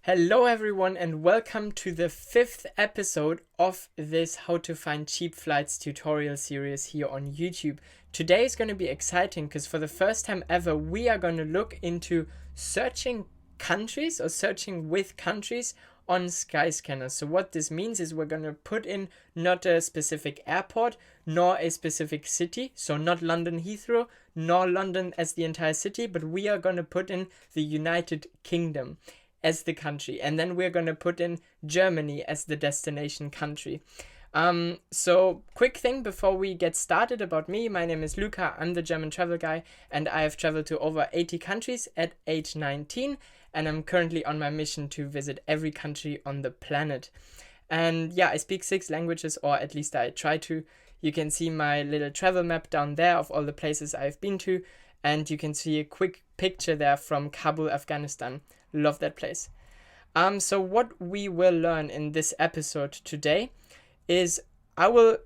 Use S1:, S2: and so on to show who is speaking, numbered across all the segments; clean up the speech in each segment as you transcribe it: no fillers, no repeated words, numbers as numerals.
S1: Hello everyone and welcome to the 5th episode of this how to find cheap flights tutorial series here on YouTube. Today is going to be exciting because for the first time ever we are going to look into searching countries or searching with countries on Skyscanner. So what this means is we're going to put in not a specific airport nor a specific city, so not London Heathrow nor London as the entire city, but we are going to put in the United Kingdom as the country, and then we're going to put in Germany as the destination country. So quick thing before we get started about me. My name is Luca, I'm the German travel guy, and I have traveled to over 80 countries at age 19, and I'm currently on my mission to visit every country on the planet. And yeah, I speak 6 languages, or at least I try to. You can see my little travel map down there of all the places I've been to, and you can see a quick picture there from Kabul, Afghanistan. Love that place. So what we will learn in this episode today is I will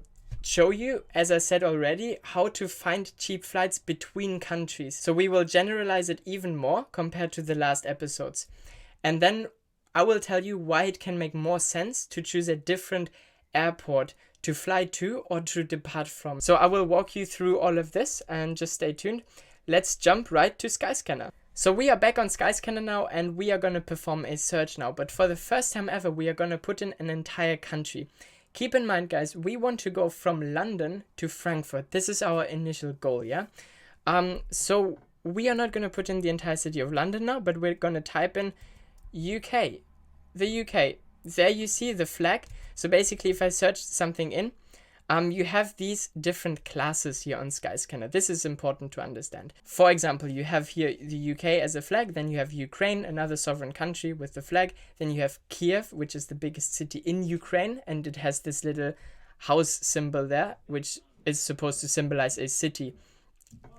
S1: show you, as I said already, how to find cheap flights between countries. So we will generalize it even more compared to the last episodes. And then I will tell you why it can make more sense to choose a different airport to fly to or to depart from. So I will walk you through all of this and just stay tuned. Let's jump right to Skyscanner. So we are back on Skyscanner now and we are going to perform a search now. But for the first time ever, we are going to put in an entire country. Keep in mind, guys, we want to go from London to Frankfurt. This is our initial goal, yeah? So we are not going to put in the entire city of London now, but we're going to type in UK. The UK. There you see the flag. So basically, if I search something in, you have these different classes here on Skyscanner. This is important to understand. For example, you have here the UK as a flag, then you have Ukraine, another sovereign country with the flag, then you have Kiev, which is the biggest city in Ukraine, and it has this little house symbol there, which is supposed to symbolize a city.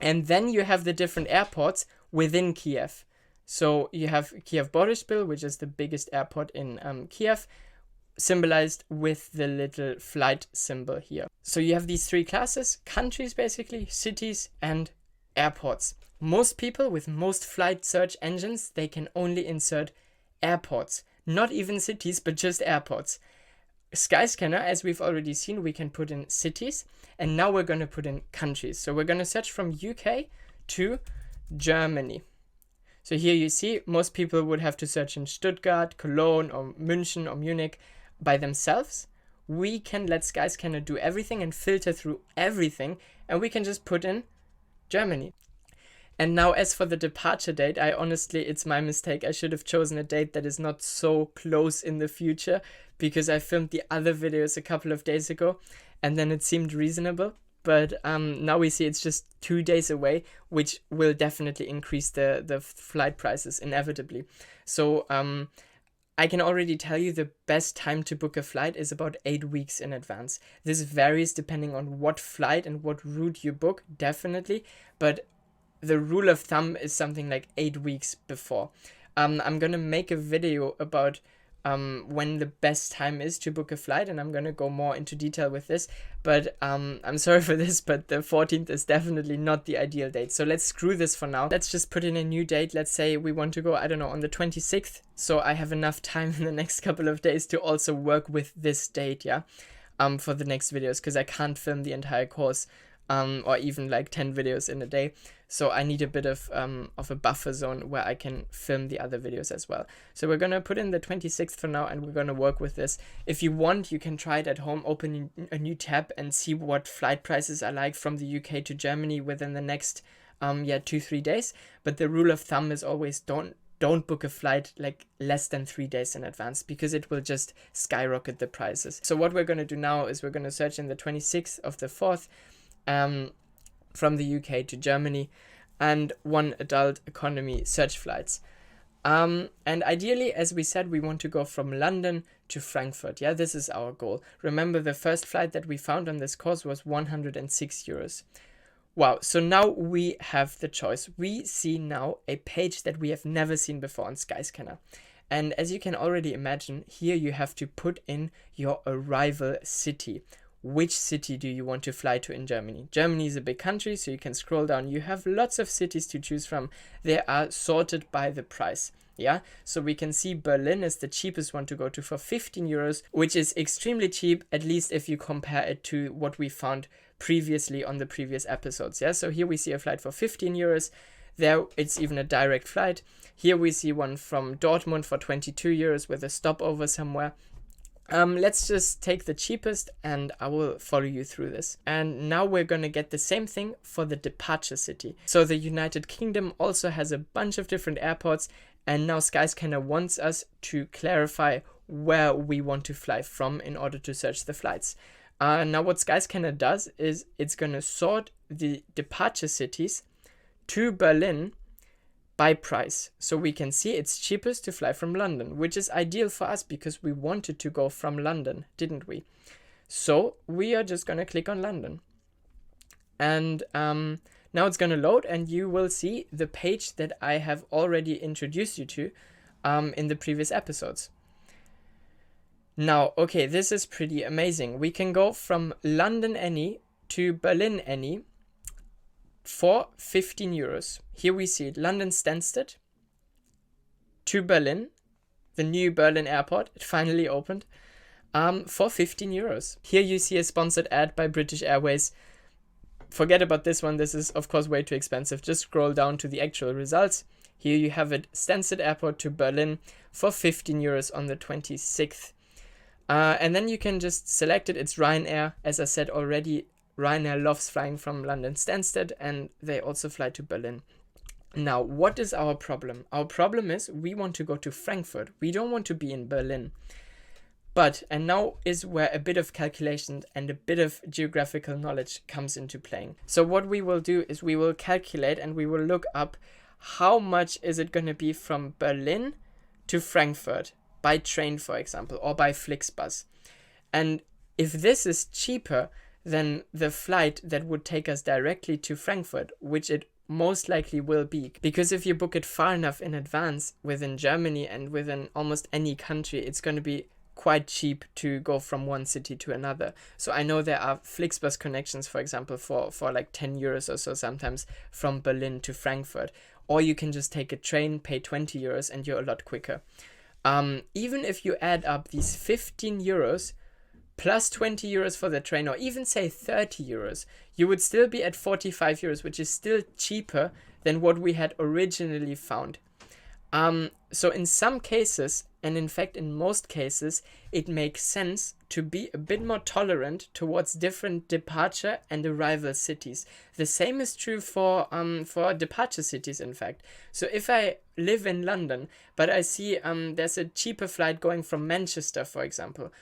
S1: And then you have the different airports within Kiev. So you have Kiev Boryspil, which is the biggest airport in Kiev, symbolized with the little flight symbol here. So you have these 3 classes: countries basically, cities and airports. Most people with most flight search engines, they can only insert airports, not even cities, but just airports. Skyscanner, as we've already seen, we can put in cities, and now we're going to put in countries. So we're going to search from UK to Germany. So here you see most people would have to search in Stuttgart, Cologne or München or Munich by themselves. We can let Skyscanner do everything and filter through everything, and we can just put in Germany. And now as for the departure date, it's my mistake. I should have chosen a date that is not so close in the future, because I filmed the other videos a couple of days ago and then it seemed reasonable. But now we see it's just 2 days away, which will definitely increase the flight prices inevitably. So I can already tell you the best time to book a flight is about 8 weeks in advance. This varies depending on what flight and what route you book, definitely. But the rule of thumb is something like 8 weeks before. I'm going to make a video about when the best time is to book a flight, and I'm going to go more into detail with this, but I'm sorry for this, but the 14th is definitely not the ideal date. So let's screw this for now. Let's just put in a new date. Let's say we want to go, I don't know, on the 26th, so I have enough time in the next couple of days to also work with this date, yeah, for the next videos, because I can't film the entire course or even like 10 videos in a day. So I need a bit of a buffer zone where I can film the other videos as well. So we're going to put in the 26th for now, and we're going to work with this. If you want, you can try it at home, open a new tab and see what flight prices are like from the UK to Germany within the next 2-3 days. But the rule of thumb is always don't book a flight like less than 3 days in advance, because it will just skyrocket the prices. So what we're going to do now is we're going to search in the 26th of the 4th from the UK to Germany, and 1 adult economy search flights. And ideally, as we said, we want to go from London to Frankfurt. Yeah, this is our goal. Remember, the first flight that we found on this course was 106 euros. Wow, so now we have the choice. We see now a page that we have never seen before on Skyscanner. And as you can already imagine, here you have to put in your arrival city. which city do you want to fly to in Germany. Germany is a big country, so you can scroll down. You have lots of cities to choose from. They are sorted by the price. Yeah, so we can see Berlin is the cheapest one to go to for 15 euros, which is extremely cheap, at least if you compare it to what we found previously on the previous episodes. Yeah, so here we see a flight for 15 euros. There it's even a direct flight. Here we see one from Dortmund for 22 euros with a stopover somewhere. Let's just take the cheapest and I will follow you through this. And now we're going to get the same thing for the departure city. So the United Kingdom also has a bunch of different airports, and now Skyscanner wants us to clarify where we want to fly from in order to search the flights. Now what Skyscanner does is it's going to sort the departure cities to Berlin by price. So we can see it's cheapest to fly from London, which is ideal for us because we wanted to go from London, didn't we? So we are just going to click on London. And now it's going to load and you will see the page that I have already introduced you to in the previous episodes. Now, okay, this is pretty amazing. We can go from London any to Berlin any for 15 euros. Here we see it, London Stansted to Berlin, the new Berlin airport. It finally opened for 15 euros. Here you see a sponsored ad by British Airways. Forget about this one. This is, of course, way too expensive. Just scroll down to the actual results. Here you have it, Stansted Airport to Berlin for 15 euros on the 26th. And then you can just select it. It's Ryanair. As I said already, Ryanair loves flying from London Stansted, and they also fly to Berlin. Now, what is our problem? Our problem is we want to go to Frankfurt. We don't want to be in Berlin. But, and now is where a bit of calculation and a bit of geographical knowledge comes into playing. So what we will do is we will calculate and we will look up how much is it going to be from Berlin to Frankfurt by train, for example, or by Flixbus. And if this is cheaper than the flight that would take us directly to Frankfurt, which it most likely will be, because if you book it far enough in advance within Germany and within almost any country, it's going to be quite cheap to go from one city to another. So I know there are Flixbus connections, for example, for like 10 euros or so sometimes from Berlin to Frankfurt. Or you can just take a train, pay 20 euros and you're a lot quicker. Even if you add up these 15 euros plus 20 euros for the train, or even say 30 euros, you would still be at 45 euros, which is still cheaper than what we had originally found. So in some cases, and in fact in most cases, it makes sense to be a bit more tolerant towards different departure and arrival cities. The same is true for departure cities, in fact. So if I live in London, but I see there's a cheaper flight going from Manchester, for example,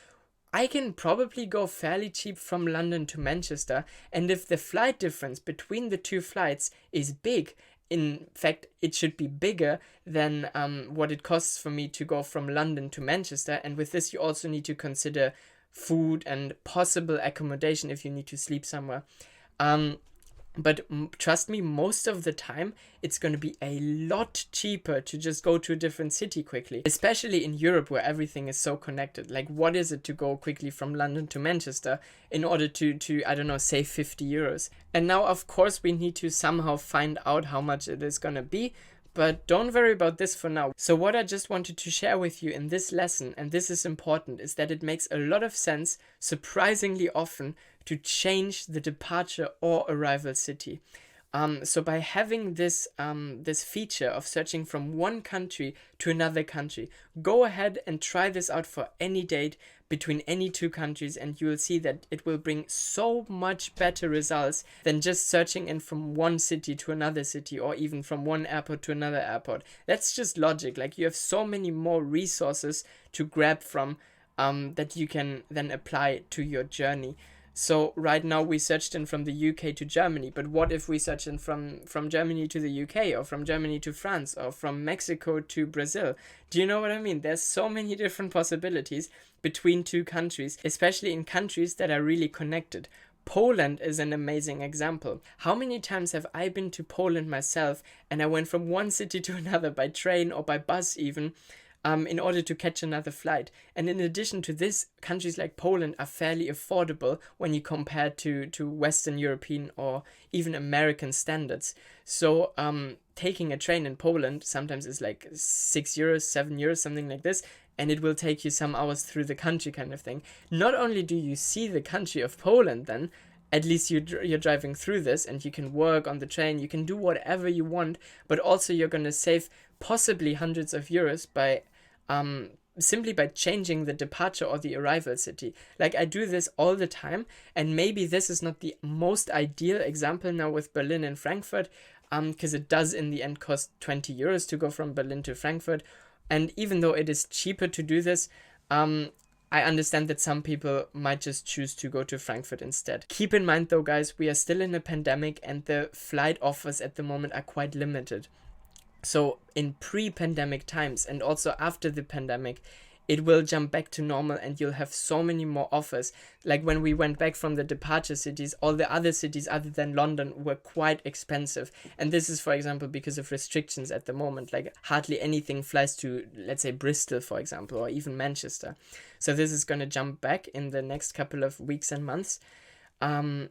S1: I can probably go fairly cheap from London to Manchester, and if the flight difference between the two flights is big, in fact, it should be bigger than what it costs for me to go from London to Manchester. And with this, you also need to consider food and possible accommodation if you need to sleep somewhere. But trust me, most of the time, it's going to be a lot cheaper to just go to a different city quickly, especially in Europe where everything is so connected. Like, what is it to go quickly from London to Manchester in order to I don't know, save 50 euros? And now, of course, we need to somehow find out how much it is going to be. But don't worry about this for now. So what I just wanted to share with you in this lesson, and this is important, is that it makes a lot of sense, surprisingly often, to change the departure or arrival city. So by having this feature of searching from one country to another country, go ahead and try this out for any date between any two countries, and you will see that it will bring so much better results than just searching in from one city to another city, or even from one airport to another airport. That's just logic. Like, you have so many more resources to grab from that you can then apply to your journey. So right now we searched in from the UK to Germany, but what if we search in from Germany to the UK, or from Germany to France, or from Mexico to Brazil? Do you know what I mean? There's so many different possibilities between two countries, especially in countries that are really connected. Poland is an amazing example. How many times have I been to Poland myself, and I went from one city to another by train or by bus even, in order to catch another flight. And in addition to this, countries like Poland are fairly affordable when you compare to Western European or even American standards. So taking a train in Poland sometimes is like €6, €7, something like this, and it will take you some hours through the country kind of thing. Not only do you see the country of Poland then, at least you're driving through this and you can work on the train, you can do whatever you want, but also you're going to save possibly hundreds of euros by simply by changing the departure or the arrival city. Like, I do this all the time, and maybe this is not the most ideal example now with Berlin and Frankfurt, because it does in the end cost 20 euros to go from Berlin to Frankfurt. And even though it is cheaper to do this, I understand that some people might just choose to go to Frankfurt instead. Keep in mind though, guys, we are still in a pandemic and the flight offers at the moment are quite limited. So in pre-pandemic times and also after the pandemic, it will jump back to normal and you'll have so many more offers. Like when we went back from the departure cities, all the other cities other than London were quite expensive. And this is, for example, because of restrictions at the moment. Like hardly anything flies to, let's say, Bristol, for example, or even Manchester. So this is going to jump back in the next couple of weeks and months. And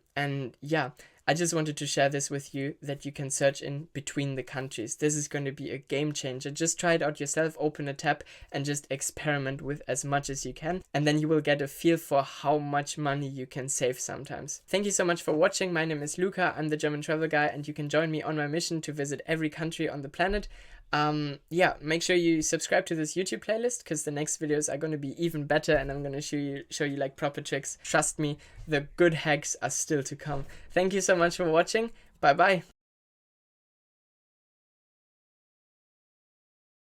S1: yeah, I just wanted to share this with you, that you can search in between the countries. This is going to be a game changer. Just try it out yourself, open a tab and just experiment with as much as you can. And then you will get a feel for how much money you can save sometimes. Thank you so much for watching. My name is Luca. I'm the German travel guy and you can join me on my mission to visit every country on the planet. Yeah, make sure you subscribe to this YouTube playlist because the next videos are going to be even better and I'm going to show you like proper tricks. Trust me, the good hacks are still to come. Thank you so much for watching. Bye bye.